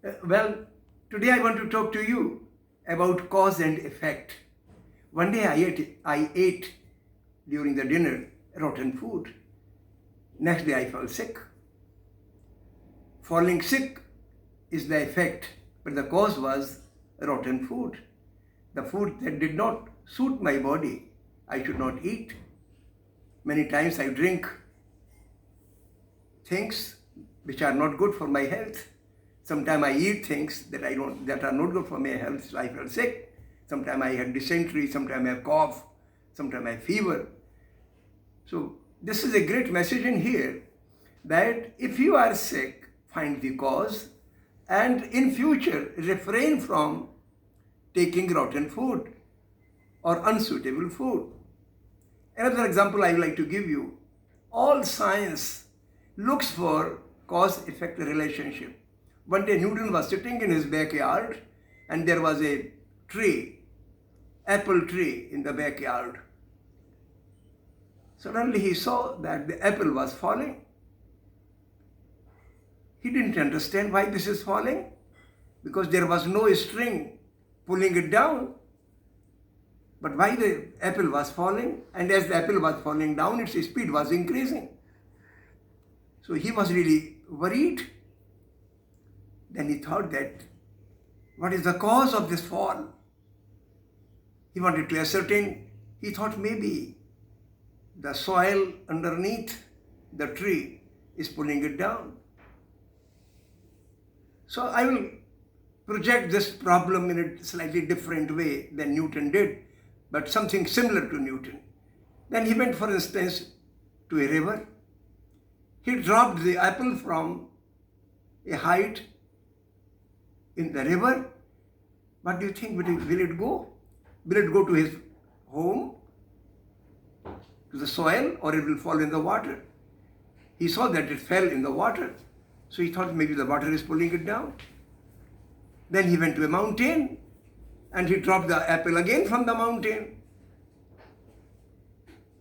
Well, today I want to talk to you about cause and effect. One day I ate during the dinner rotten food. Next day I fell sick. Falling sick is the effect, but the cause was rotten food. The food that did not suit my body, I should not eat. Many times I drink things which are not good for my health. Sometimes I eat things that are not good for my health, so I feel sick. Sometimes I had dysentery, sometimes I have cough, sometimes I have fever. So this is a great message in here that if you are sick, find the cause and in future refrain from taking rotten food or unsuitable food. Another example I would like to give you, all science looks for cause-effect relationship. One day Newton was sitting in his backyard and there was a tree, apple tree in the backyard. Suddenly he saw that the apple was falling. He didn't understand why this is falling because there was no string pulling it down. But why the apple was falling, and as the apple was falling down, its speed was increasing. So he was really worried. Then he thought that, what is the cause of this fall? He wanted to ascertain. He thought maybe the soil underneath the tree is pulling it down. So I will project this problem in a slightly different way than Newton did, but something similar to Newton. Then he went, for instance, to a river. He dropped the apple from a height in the river. What do you think? Will it go? Will it go to his home, to the soil, or it will fall in the water? He saw that it fell in the water. So he thought maybe the water is pulling it down. Then he went to a mountain and he dropped the apple again from the mountain.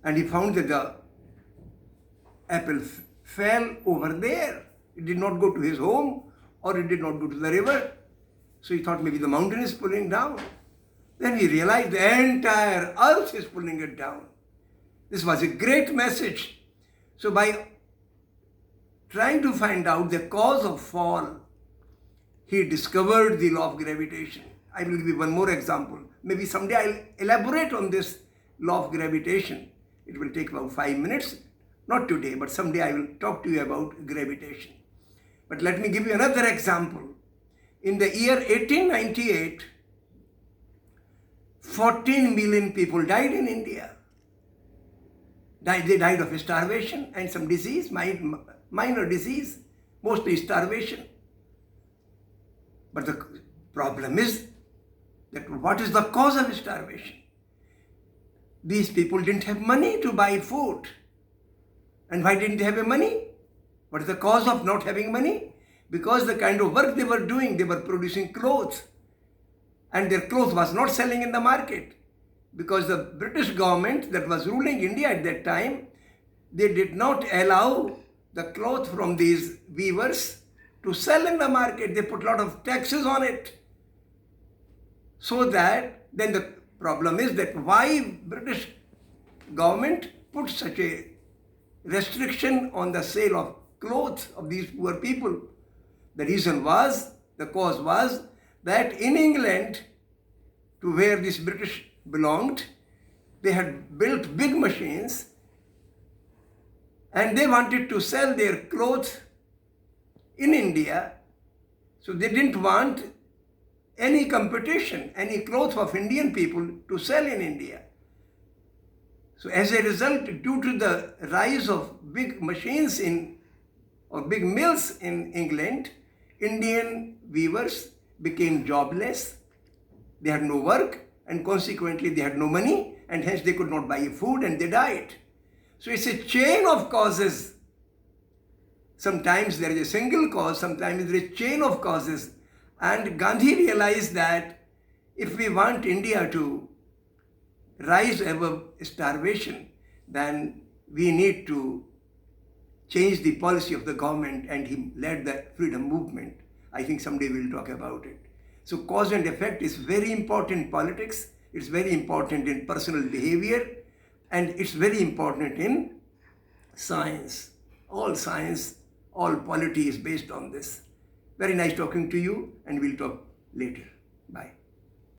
And he found that the apple fell over there. It did not go to his home or it did not go to the river. So he thought maybe the mountain is pulling down. Then he realized the entire earth is pulling it down. This was a great message. So by trying to find out the cause of fall, he discovered the law of gravitation. I will give you one more example. Maybe someday I'll elaborate on this law of gravitation. It will take about 5 minutes. Not today, but someday I will talk to you about gravitation. But let me give you another example. In the year 1898, 14 million people died in India. They died of starvation and some disease, minor disease, mostly starvation. But the problem is that what is the cause of starvation? These people didn't have money to buy food. And why didn't they have money? What is the cause of not having money? Because the kind of work they were doing, they were producing clothes. And their clothes was not selling in the market. Because the British government that was ruling India at that time, they did not allow the cloth from these weavers to sell in the market. They put a lot of taxes on it. So that then the problem is that why British government put such a restriction on the sale of clothes of these poor people. The cause was that in England, to where this British belonged, they had built big machines and they wanted to sell their clothes in India. So they didn't want any competition, any clothes of Indian people to sell in India. So as a result, due to the rise of big machines or big mills in England, Indian weavers became jobless. They had no work and consequently they had no money and hence they could not buy food and they died. So it's a chain of causes. Sometimes there is a single cause, sometimes there is a chain of causes. And Gandhi realized that if we want India to rise above starvation, then we need to change the policy of the government, and he led the freedom movement. I think someday we'll talk about it. So cause and effect is very important in politics, it's very important in personal behavior, and it's very important in science. All science, all polity is based on this. Very nice talking to you, and we'll talk later. Bye.